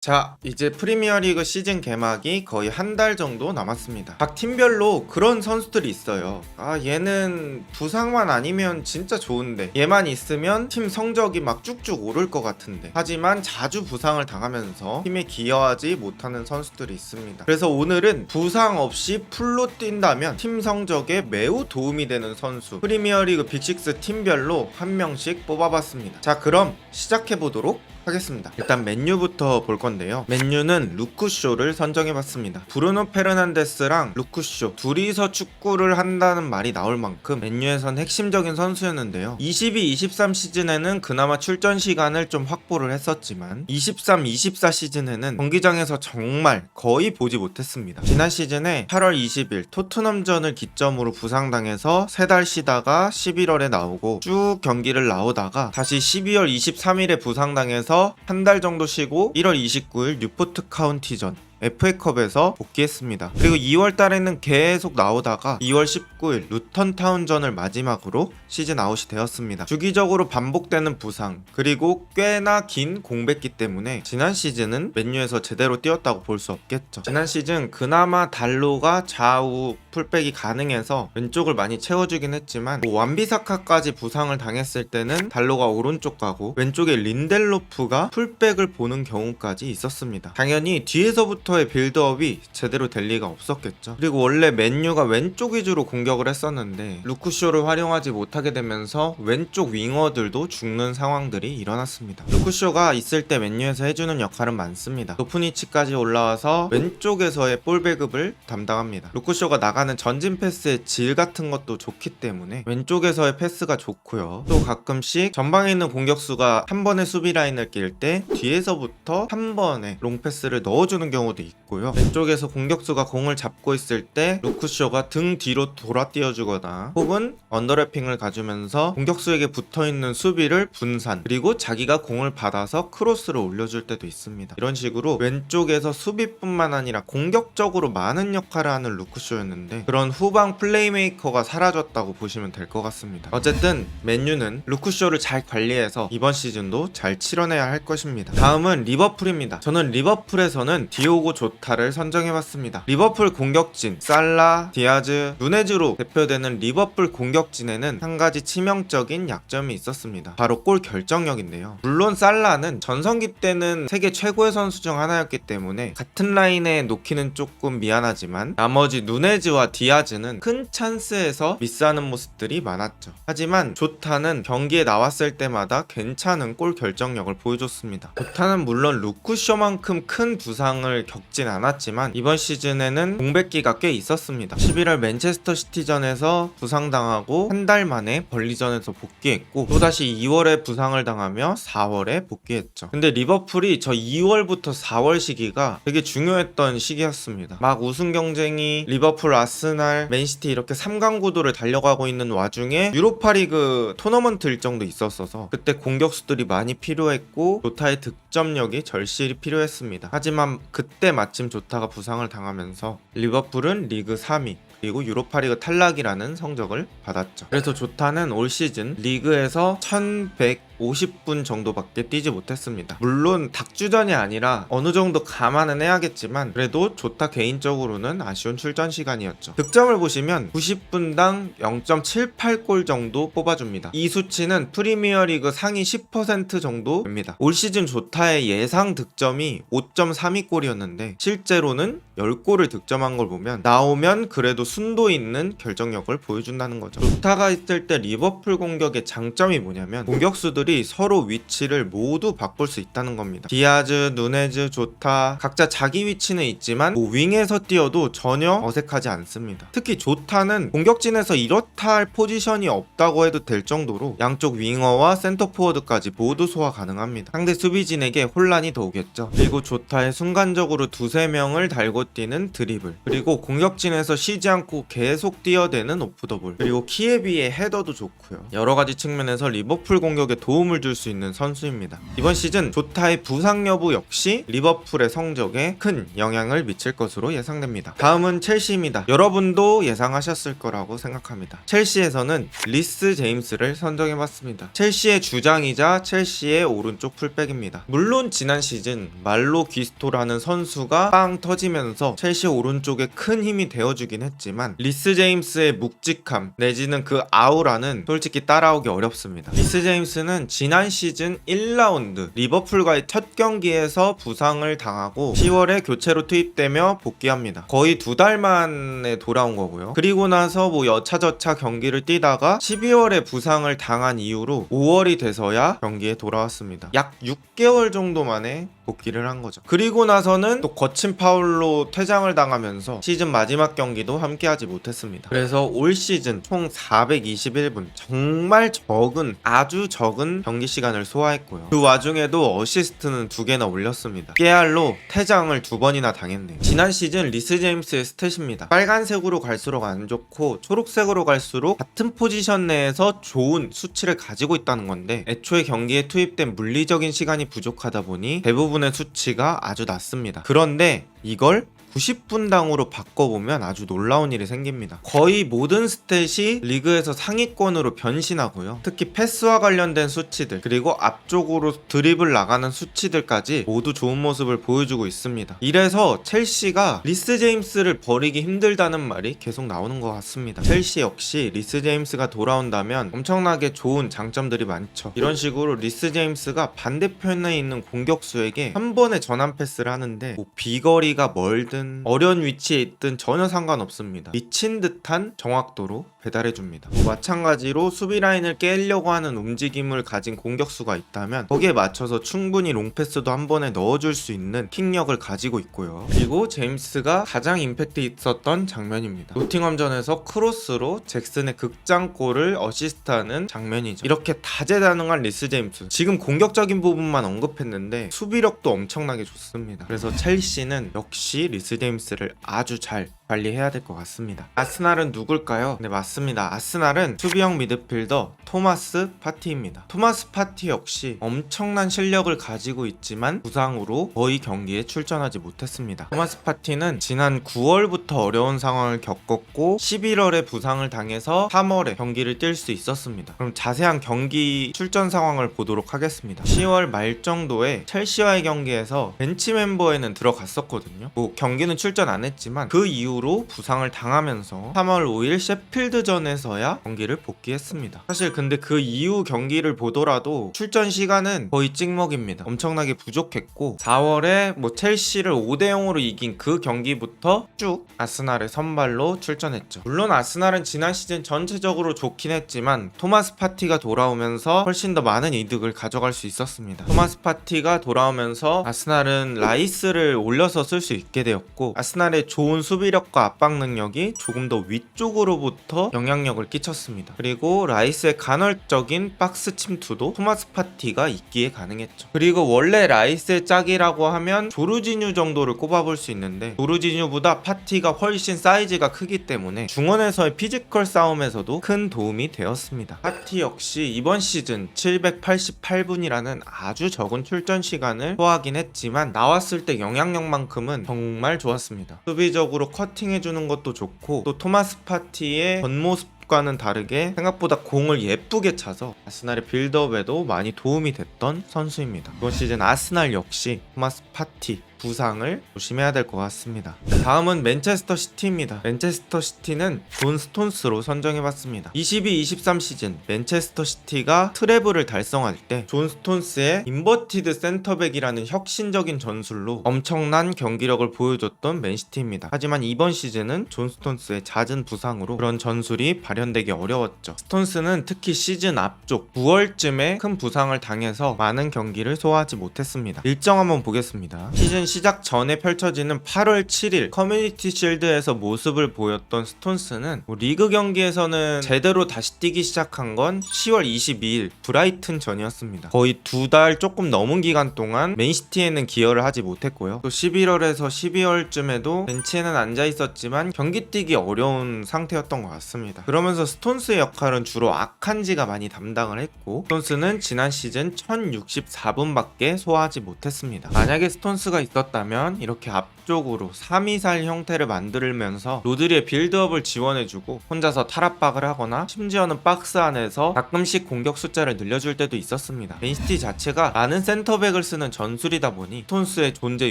자, 이제 프리미어리그 시즌 개막이 거의 한 달 정도 남았습니다. 각 팀별로 그런 선수들이 있어요. 얘는 부상만 아니면 진짜 좋은데, 얘만 있으면 팀 성적이 막 쭉쭉 오를 것 같은데, 하지만 자주 부상을 당하면서 팀에 기여하지 못하는 선수들이 있습니다. 그래서 오늘은 부상 없이 풀로 뛴다면 팀 성적에 매우 도움이 되는 선수, 프리미어리그 빅6 팀별로 한 명씩 뽑아봤습니다. 자, 그럼 시작해보도록 하겠습니다. 일단 맨유부터 볼 건데요. 맨유는 루크쇼를 선정해봤습니다. 브루노 페르난데스랑 루크쇼 둘이서 축구를 한다는 말이 나올 만큼 맨유에선 핵심적인 선수였는데요. 22-23 시즌에는 그나마 출전 시간을 좀 확보를 했었지만 23-24 시즌에는 경기장에서 정말 거의 보지 못했습니다. 지난 시즌에 8월 20일 토트넘전을 기점으로 부상당해서 3달 쉬다가 11월에 나오고 쭉 경기를 나오다가 다시 12월 23일에 부상당해서 한 달 정도 쉬고 1월 29일 뉴포트 카운티전 FA컵에서 복귀했습니다. 그리고 2월 달에는 계속 나오다가 2월 19일 루턴 타운전을 마지막으로 시즌 아웃이 되었습니다. 주기적으로 반복되는 부상 그리고 꽤나 긴 공백기 때문에 지난 시즌은 맨유에서 제대로 뛰었다고 볼 수 없겠죠. 지난 시즌 그나마 달로가 좌우 풀백이 가능해서 왼쪽을 많이 채워주긴 했지만 완비사카까지 부상을 당했을 때는 달로가 오른쪽 가고 왼쪽에 린델로프가 풀백을 보는 경우까지 있었습니다. 당연히 뒤에서부터 의 빌드업이 제대로 될 리가 없었겠죠. 그리고 원래 맨유가 왼쪽 위주로 공격을 했었는데 루크쇼를 활용하지 못하게 되면서 왼쪽 윙어들도 죽는 상황들이 일어났습니다. 루크쇼가 있을 때 맨유에서 해주는 역할은 많습니다. 높은 위치까지 올라와서 왼쪽에서의 볼 배급을 담당합니다. 루크쇼가 나가는 전진 패스의 질 같은 것도 좋기 때문에 왼쪽에서의 패스가 좋고요. 또 가끔씩 전방에 있는 공격수가 한 번의 수비 라인을 낄 때 뒤에서부터 한 번의 롱 패스를 넣어주는 경우도 있고요. 왼쪽에서 공격수가 공을 잡고 있을 때 루크쇼가 등 뒤로 돌아 띄워주거나 혹은 언더래핑을 가주면서 공격수에게 붙어있는 수비를 분산 그리고 자기가 공을 받아서 크로스를 올려줄 때도 있습니다. 이런 식으로 왼쪽에서 수비뿐만 아니라 공격적으로 많은 역할을 하는 루크쇼였는데 그런 후방 플레이메이커가 사라졌다고 보시면 될 것 같습니다. 어쨌든 맨유는 루크쇼를 잘 관리해서 이번 시즌도 잘 치러내야 할 것입니다. 다음은 리버풀입니다. 저는 리버풀에서는 디오고 조타를 선정해봤습니다. 리버풀 공격진 살라, 디아즈, 누네즈로 대표되는 리버풀 공격진에는 한 가지 치명적인 약점이 있었습니다. 바로 골 결정력인데요. 물론 살라는 전성기 때는 세계 최고의 선수 중 하나였기 때문에 같은 라인에 놓기는 조금 미안하지만 나머지 누네즈와 디아즈는 큰 찬스에서 미스하는 모습들이 많았죠. 하지만 조타는 경기에 나왔을 때마다 괜찮은 골 결정력을 보여줬습니다. 조타는 물론 루크쇼만큼 큰 부상을 겪진 않았지만 이번 시즌에는 공백기가 꽤 있었습니다. 11월 맨체스터 시티전에서 부상당하고 한 달 만에 벌리전에서 복귀했고 또다시 2월에 부상을 당하며 4월에 복귀했죠. 근데 리버풀이 저 2월부터 4월 시기가 되게 중요했던 시기였습니다. 막 우승 경쟁이 리버풀, 아스날, 맨시티 이렇게 3강 구도를 달려가고 있는 와중에 유로파리그 토너먼트 일정도 있었어서 그때 공격수들이 많이 필요했고 조타의 득점력이 절실히 필요했습니다. 하지만 그때 마침 조타가 부상을 당하면서 리버풀은 리그 3위 그리고 유로파리그 탈락이라는 성적을 받았죠. 그래서 조타는 올 시즌 리그에서 1150분 정도밖에 뛰지 못했습니다. 물론 닭주전이 아니라 어느 정도 감안은 해야겠지만 그래도 조타 개인적으로는 아쉬운 출전 시간이었죠. 득점을 보시면 90분당 0.78골 정도 뽑아줍니다. 이 수치는 프리미어리그 상위 10% 정도 됩니다. 올 시즌 조타의 예상 득점이 5.32골이었는데 실제로는 10골을 득점한 걸 보면 나오면 그래도 순도 있는 결정력을 보여준다는 거죠. 조타가 있을 때 리버풀 공격의 장점이 뭐냐면 공격수들이 서로 위치를 모두 바꿀 수 있다는 겁니다. 디아즈, 누네즈, 조타 각자 자기 위치는 있지만 윙에서 뛰어도 전혀 어색하지 않습니다. 특히 조타는 공격진에서 이렇다 할 포지션이 없다고 해도 될 정도로 양쪽 윙어와 센터포워드까지 모두 소화 가능합니다. 상대 수비진에게 혼란이 더 오겠죠. 그리고 조타의 순간적으로 두세 명을 달고 뛰는 드리블 그리고 공격진에서 쉬지 않고 계속 뛰어대는 오프 더 볼 그리고 키에 비해 헤더도 좋고요. 여러가지 측면에서 리버풀 공격에 도움을 도움을 줄 수 있는 선수입니다. 이번 시즌 조타의 부상 여부 역시 리버풀의 성적에 큰 영향을 미칠 것으로 예상됩니다. 다음은 첼시입니다. 여러분도 예상하셨을 거라고 생각합니다. 첼시에서는 리스 제임스를 선정해봤습니다. 첼시의 주장이자 첼시의 오른쪽 풀백입니다. 물론 지난 시즌 말로 귀스토라는 선수가 빵 터지면서 첼시 오른쪽에 큰 힘이 되어주긴 했지만 리스 제임스의 묵직함 내지는 그 아우라는 솔직히 따라오기 어렵습니다. 리스 제임스는 지난 시즌 1라운드 리버풀과의 첫 경기에서 부상을 당하고 10월에 교체로 투입되며 복귀합니다. 거의 2달 만에 돌아온 거고요. 그리고 나서 뭐 여차저차 경기를 뛰다가 12월에 부상을 당한 이후로 5월이 돼서야 경기에 돌아왔습니다. 약 6개월 정도 만에 복귀를 한 거죠. 그리고 나서는 또 거친 파울로 퇴장을 당하면서 시즌 마지막 경기도 함께하지 못했습니다. 그래서 올 시즌 총 421분, 정말 적은, 아주 적은 경기 시간을 소화했고요. 그 와중에도 어시스트는 2개나 올렸습니다. 깨알로 퇴장을 2번이나 당했네요. 지난 시즌 리스 제임스의 스탯입니다. 빨간색으로 갈수록 안 좋고 초록색으로 갈수록 같은 포지션 내에서 좋은 수치를 가지고 있다는 건데, 애초에 경기에 투입된 물리적인 시간이 부족하다 보니 대부분의 수치가 아주 낮습니다. 그런데 이걸 90분당으로 바꿔보면 아주 놀라운 일이 생깁니다. 거의 모든 스탯이 리그에서 상위권으로 변신하고요. 특히 패스와 관련된 수치들, 그리고 앞쪽으로 드리블 나가는 수치들까지 모두 좋은 모습을 보여주고 있습니다. 이래서 첼시가 리스 제임스를 버리기 힘들다는 말이 계속 나오는 것 같습니다. 첼시 역시 리스 제임스가 돌아온다면 엄청나게 좋은 장점들이 많죠. 이런 식으로 리스 제임스가 반대편에 있는 공격수에게 한 번에 전환 패스를 하는데 뭐 비거리가 멀든 어려운 위치에 있든 전혀 상관없습니다. 미친 듯한 정확도로 배달해줍니다. 마찬가지로 수비 라인을 깨려고 하는 움직임을 가진 공격수가 있다면 거기에 맞춰서 충분히 롱패스도 한 번에 넣어줄 수 있는 킥력을 가지고 있고요. 그리고 제임스가 가장 임팩트 있었던 장면입니다. 노팅엄전에서 크로스로 잭슨의 극장골을 어시스트하는 장면이죠. 이렇게 다재다능한 리스 제임스, 지금 공격적인 부분만 언급했는데 수비력도 엄청나게 좋습니다. 그래서 첼시는 역시 리스 제임스를 아주 잘 관리해야 될 것 같습니다. 아스날은 누굴까요? 네, 맞습니다. 아스날은 수비형 미드필더 토마스 파티입니다. 토마스 파티 역시 엄청난 실력을 가지고 있지만 부상으로 거의 경기에 출전하지 못했습니다. 토마스 파티는 지난 9월부터 어려운 상황을 겪었고 11월에 부상을 당해서 3월에 경기를 뛸 수 있었습니다. 그럼 자세한 경기 출전 상황을 보도록 하겠습니다. 10월 말 정도에 첼시와의 경기에서 벤치 멤버에는 들어갔었거든요. 뭐 경기는 출전 안 했지만 그 이후로 부상을 당하면서 3월 5일 셰필드전에서야 경기를 복귀했습니다. 사실 근데 그 이후 경기를 보더라도 출전 시간은 거의 찍먹입니다. 엄청나게 부족했고 4월에 뭐 첼시를 5대0으로 이긴 그 경기부터 쭉 아스날의 선발로 출전했죠. 물론 아스날은 지난 시즌 전체적으로 좋긴 했지만 토마스 파티가 돌아오면서 훨씬 더 많은 이득을 가져갈 수 있었습니다. 토마스 파티가 돌아오면서 아스날은 라이스를 올려서 쓸 수 있게 되었고 아스날의 좋은 수비력과 압박 능력이 조금 더 위쪽으로부터 영향력을 끼쳤습니다. 그리고 라이스의 간헐적인 박스 침투도 토마스 파티가 있기에 가능했죠. 그리고 원래 라이스의 짝이라고 하면 조르지뉴 정도를 꼽아볼 수 있는데 조르지뉴보다 파티가 훨씬 사이즈가 크기 때문에 중원에서의 피지컬 싸움에서도 큰 도움이 되었습니다. 파티 역시 이번 시즌 788분이라는 아주 적은 출전 시간을 소화하긴 했지만 나왔을 때 영향력만큼은 정말 좋았습니다. 수비적으로 커팅해주는 것도 좋고 또 토마스 파티의 겉모습과는 다르게 생각보다 공을 예쁘게 차서 아스날의 빌드업에도 많이 도움이 됐던 선수입니다. 이번 시즌 아스날 역시 토마스 파티 부상을 조심해야 될 것 같습니다. 다음은 맨체스터 시티입니다. 맨체스터 시티는 존 스톤스로 선정해봤습니다. 22-23 시즌 맨체스터 시티가 트래블을 달성할 때 존 스톤스의 인버티드 센터백이라는 혁신적인 전술로 엄청난 경기력을 보여줬던 맨시티입니다. 하지만 이번 시즌은 존 스톤스의 잦은 부상으로 그런 전술이 발현되기 어려웠죠. 스톤스는 특히 시즌 앞쪽 9월쯤에 큰 부상을 당해서 많은 경기를 소화하지 못했습니다. 일정 한번 보겠습니다. 시즌 시작 전에 펼쳐지는 8월 7일 커뮤니티 실드에서 모습을 보였던 스톤스는 리그 경기에서는 제대로 다시 뛰기 시작한 건 10월 22일 브라이튼 전이었습니다. 거의 2달 조금 넘은 기간 동안 맨시티에는 기여를 하지 못했고요. 또 11월에서 12월쯤에도 벤치에는 앉아 있었지만 경기 뛰기 어려운 상태였던 것 같습니다. 그러면서 스톤스의 역할은 주로 아칸지가 많이 담당을 했고, 스톤스는 지난 시즌 1064분밖에 소화하지 못했습니다. 만약에 스톤스가 있었다면 이렇게 앞쪽으로 3-2-4 형태를 만들면서 로드리의 빌드업을 지원해주고 혼자서 탈압박을 하거나 심지어는 박스 안에서 가끔씩 공격 숫자를 늘려줄 때도 있었습니다. 맨시티 자체가 많은 센터백을 쓰는 전술이다 보니 스톤스의 존재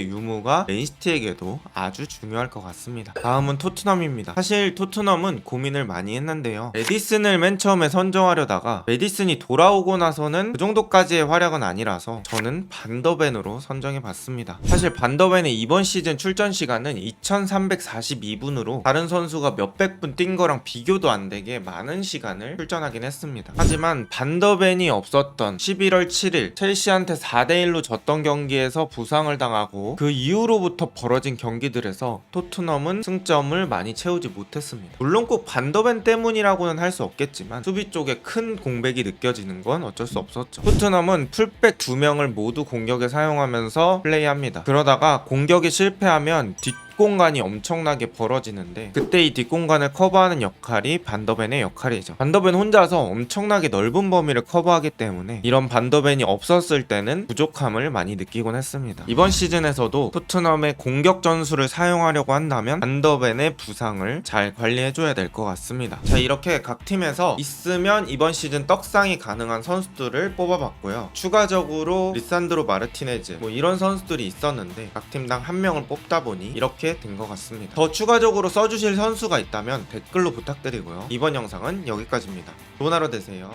유무가 맨시티에게도 아주 중요할 것 같습니다. 다음은 토트넘입니다. 사실 토트넘은 고민을 많이 했는데요. 메디슨을 맨 처음에 선정하려다가 메디슨이 돌아오고 나서는 그 정도까지의 활약은 아니라서 저는 반더벤으로 선정해봤습니다. 사실 반더벤의 이번 시즌 출전 시간은 2342분으로 다른 선수가 몇백 분 뛴 거랑 비교도 안 되게 많은 시간을 출전하긴 했습니다. 하지만 반더벤이 없었던 11월 7일 첼시한테 4대1로 졌던 경기에서 부상을 당하고 그 이후로부터 벌어진 경기들에서 토트넘은 승점을 많이 채우지 못했습니다. 물론 꼭 반더벤 때문이라고는 할 수 없겠지만 수비 쪽에 큰 공백이 느껴지는 건 어쩔 수 없었죠. 토트넘은 풀백 2명을 모두 공격에 사용하면서 플레이합니다. 그러다가 공격이 실패하면 뒷공간이 엄청나게 벌어지는데 그때 이 뒷공간을 커버하는 역할이 반더벤의 역할이죠. 반더벤 혼자서 엄청나게 넓은 범위를 커버하기 때문에 이런 반더벤이 없었을 때는 부족함을 많이 느끼곤 했습니다. 이번 시즌에서도 토트넘의 공격 전술을 사용하려고 한다면 반더벤의 부상을 잘 관리해줘야 될 것 같습니다. 자, 이렇게 각 팀에서 있으면 이번 시즌 떡상이 가능한 선수들을 뽑아봤고요. 추가적으로 리산드로 마르티네즈 이런 선수들이 있었는데 각 팀당 한 명을 뽑다 보니 이렇게 된 것 같습니다. 더 추가적으로 써주실 선수가 있다면 댓글로 부탁드리고요. 이번 영상은 여기까지입니다. 좋은 하루 되세요.